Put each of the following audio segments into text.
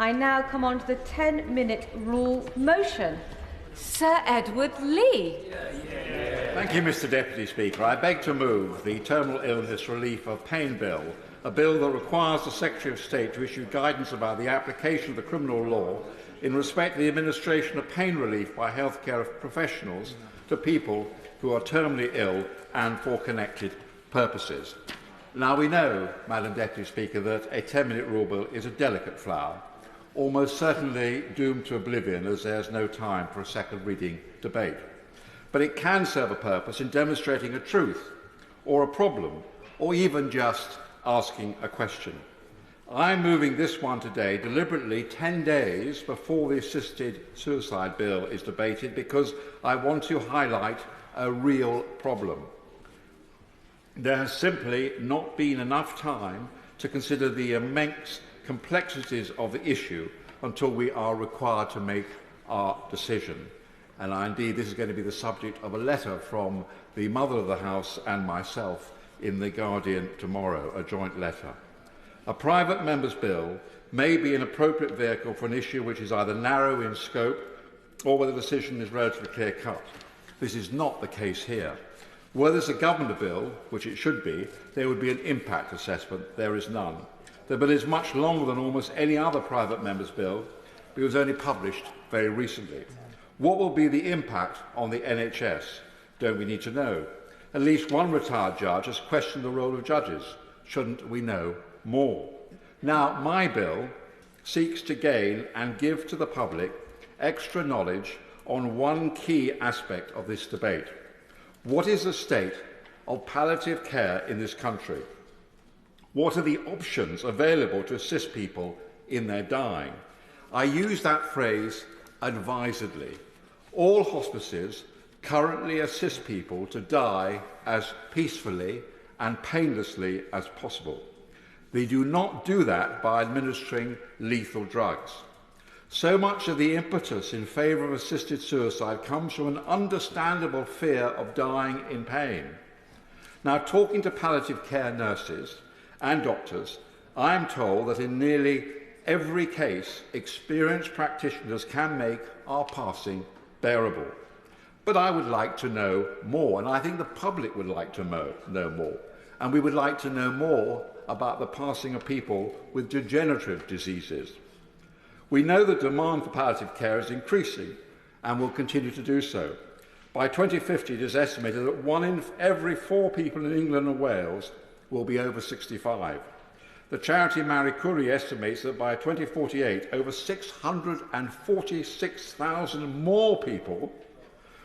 I now come on to the 10-minute rule motion. Sir Edward Leigh. Thank you, Mr Deputy Speaker. I beg to move the Terminal Illness Relief of Pain Bill, a bill that requires the Secretary of State to issue guidance about the application of the criminal law in respect to the administration of pain relief by healthcare professionals to people who are terminally ill and for connected purposes. Now, we know, Madam Deputy Speaker, that a 10-minute rule bill is a delicate flower, almost certainly doomed to oblivion as there's no time for a second reading debate. But it can serve a purpose in demonstrating a truth or a problem, or even just asking a question. I'm moving this one today deliberately 10 days before the assisted suicide bill is debated because I want to highlight a real problem. There has simply not been enough time to consider the immense complexities of the issue until we are required to make our decision. And indeed, this is going to be the subject of a letter from the Mother of the House and myself in The Guardian tomorrow, a joint letter. A private member's bill may be an appropriate vehicle for an issue which is either narrow in scope or where the decision is relatively clear-cut. This is not the case here. Were this a government bill, which it should be, there would be an impact assessment. There is none. The bill is much longer than almost any other private member's bill, but it was only published very recently. What will be the impact on the NHS? Don't we need to know? At least one retired judge has questioned the role of judges. Shouldn't we know more? Now, my bill seeks to gain and give to the public extra knowledge on one key aspect of this debate. What is the state of palliative care in this country? What are the options available to assist people in their dying? I use that phrase advisedly. All hospices currently assist people to die as peacefully and painlessly as possible. They do not do that by administering lethal drugs. So much of the impetus in favour of assisted suicide comes from an understandable fear of dying in pain. Now, talking to palliative care nurses and doctors, I am told that in nearly every case, experienced practitioners can make our passing bearable. But I would like to know more, and I think the public would like to know more. And we would like to know more about the passing of people with degenerative diseases. We know the demand for palliative care is increasing and will continue to do so. By 2050, it is estimated that 1 in every 4 people in England and Wales will be over 65. The charity Marie Curie estimates that by 2048, over 646,000 more people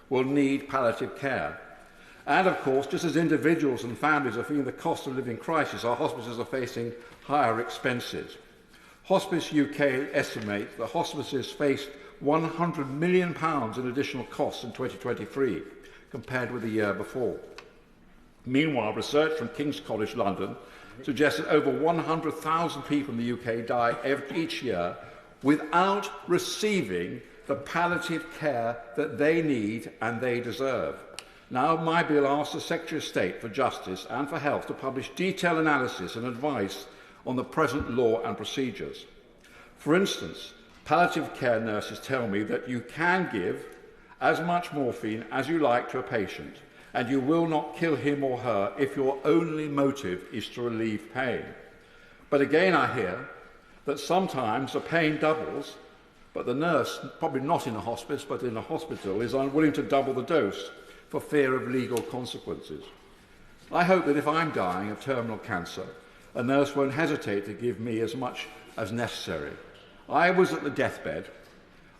will need palliative care. And of course, just as individuals and families are feeling the cost of living crisis, our hospices are facing higher expenses. Hospice UK estimates that hospices faced £100 million in additional costs in 2023, compared with the year before. Meanwhile, research from King's College London suggests that over 100,000 people in the UK die each year without receiving the palliative care that they need and they deserve. Now, my bill asks the Secretary of State for Justice and for Health to publish detailed analysis and advice on the present law and procedures. For instance, palliative care nurses tell me that you can give as much morphine as you like to a patient, and you will not kill him or her if your only motive is to relieve pain. But again, I hear that sometimes the pain doubles, but the nurse, probably not in a hospice but in a hospital, is unwilling to double the dose for fear of legal consequences. I hope that if I'm dying of terminal cancer, a nurse won't hesitate to give me as much as necessary. I was at the deathbed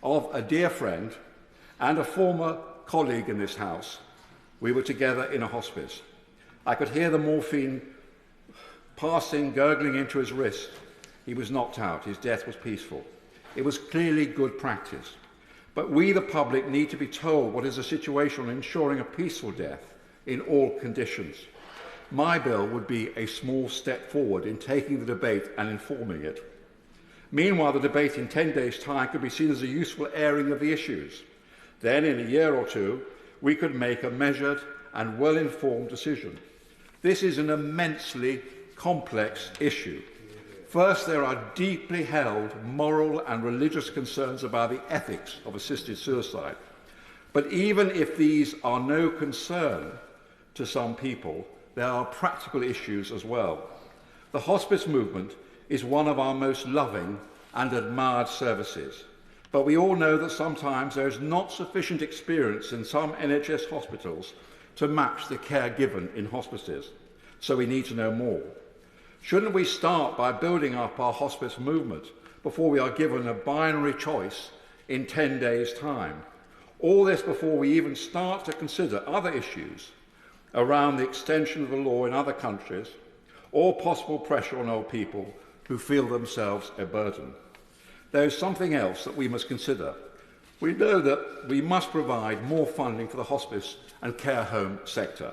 of a dear friend and a former colleague in this House. We were together in a hospice. I could hear the morphine passing, gurgling into his wrist. He was knocked out. His death was peaceful. It was clearly good practice. But we, the public, need to be told what is the situation on ensuring a peaceful death in all conditions. My bill would be a small step forward in taking the debate and informing it. Meanwhile, the debate in 10 days' time could be seen as a useful airing of the issues. Then, in a year or two, we could make a measured and well-informed decision. This is an immensely complex issue. First, there are deeply held moral and religious concerns about the ethics of assisted suicide. But even if these are no concern to some people, there are practical issues as well. The hospice movement is one of our most loving and admired services. But we all know that sometimes there is not sufficient experience in some NHS hospitals to match the care given in hospices. So we need to know more. Shouldn't we start by building up our hospice movement before we are given a binary choice in 10 days' time? All this before we even start to consider other issues around the extension of the law in other countries or possible pressure on old people who feel themselves a burden. There is something else that we must consider. We know that we must provide more funding for the hospice and care home sector.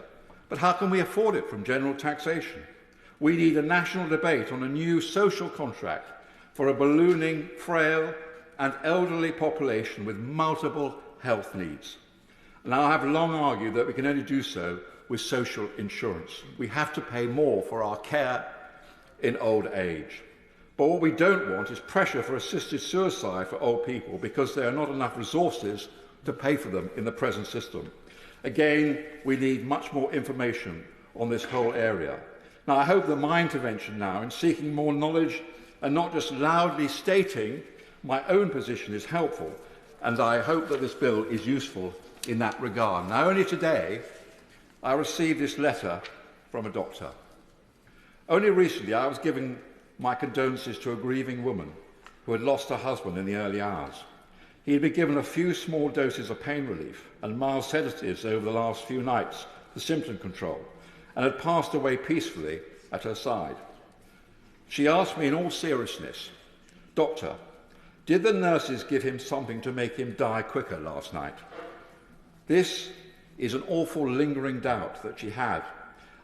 But how can we afford it from general taxation? We need a national debate on a new social contract for a ballooning, frail and elderly population with multiple health needs. Now, I have long argued that we can only do so with social insurance. We have to pay more for our care in old age. But what we don't want is pressure for assisted suicide for old people because there are not enough resources to pay for them in the present system. Again, we need much more information on this whole area. Now, I hope that my intervention now in seeking more knowledge and not just loudly stating my own position is helpful, and I hope that this bill is useful in that regard. Now, only today I received this letter from a doctor. Only recently I was giving my condolences to a grieving woman who had lost her husband in the early hours. He had been given a few small doses of pain relief and mild sedatives over the last few nights for symptom control, and had passed away peacefully at her side. She asked me in all seriousness, "Doctor, did the nurses give him something to make him die quicker last night?" This is an awful lingering doubt that she had.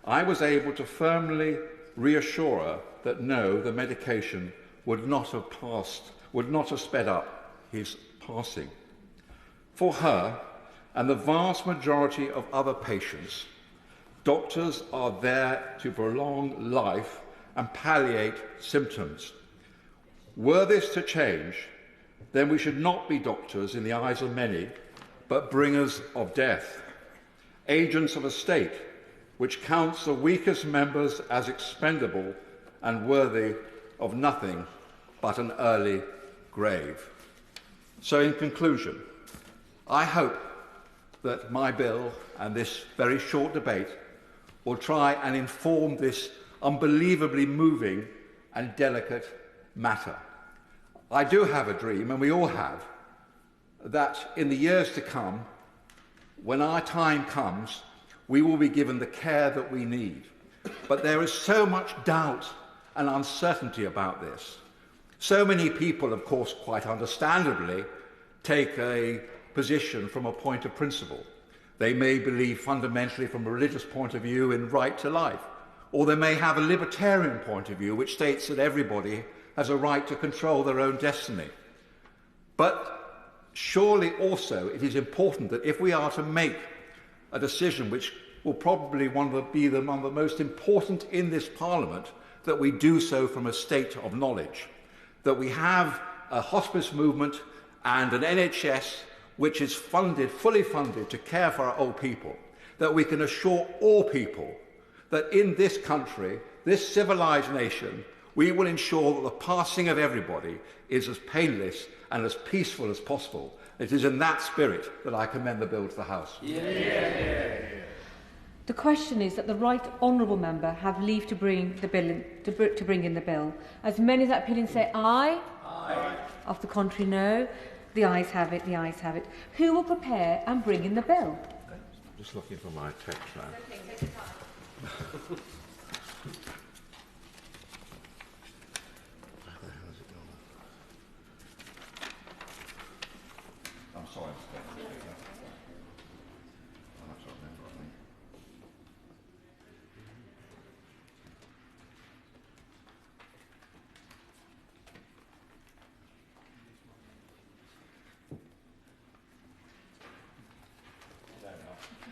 I was able to firmly reassure her that no, the medication would not have sped up his passing. For her and the vast majority of other patients, doctors are there to prolong life and palliate symptoms. Were this to change, then we should not be doctors in the eyes of many, but bringers of death, agents of a state which counts the weakest members as expendable and worthy of nothing but an early grave. So in conclusion, I hope that my bill and this very short debate will try and inform this unbelievably moving and delicate matter. I do have a dream, and we all have, that in the years to come, when our time comes, we will be given the care that we need. But there is so much doubt and uncertainty about this. So many people, of course, quite understandably, take a position from a point of principle. They may believe fundamentally from a religious point of view in right to life, or they may have a libertarian point of view which states that everybody has a right to control their own destiny. But surely also it is important that if we are to make a decision which will probably be one of the most important in this Parliament, that we do so from a state of knowledge, that we have a hospice movement and an NHS which is fully funded to care for our old people, that we can assure all people that in this country, this civilised nation, we will ensure that the passing of everybody is as painless and as peaceful as possible. It is in that spirit that I commend the bill to the House. The question is that the Right Honourable Member have leave to bring the bill to bring in the bill. As many as that opinion say aye. Aye. Of the contrary, no. The ayes have it. The ayes have it. Who will prepare and bring in the bill? I'm just looking for my text now. I'm sorry.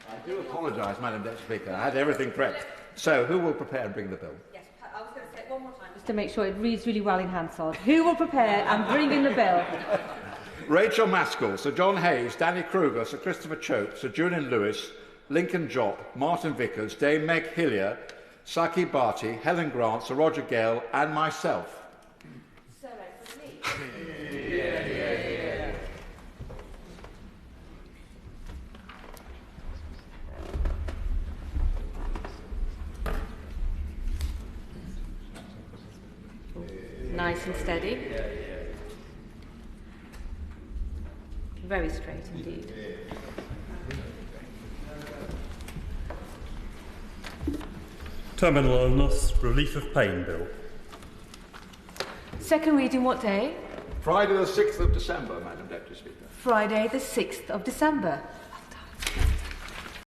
I do apologise, Madam Deputy Speaker. I had everything correct. So, who will prepare and bring the bill? Yes, I was going to say it one more time. just to make sure it reads really well in Hansard. Who will prepare and bring in the bill? Rachel Maskell, Sir John Hayes, Danny Kruger, Sir Christopher Chope, Sir Julian Lewis, Lincoln Jopp, Martin Vickers, Dame Meg Hillier, Saki Barty, Helen Grant, Sir Roger Gale, and myself. Sir Edward Leigh. Nice and steady. Very straight indeed. Terminal illness, relief of pain bill. Second reading what day? Friday the 6th of December, Madam Deputy Speaker. Friday the 6th of December.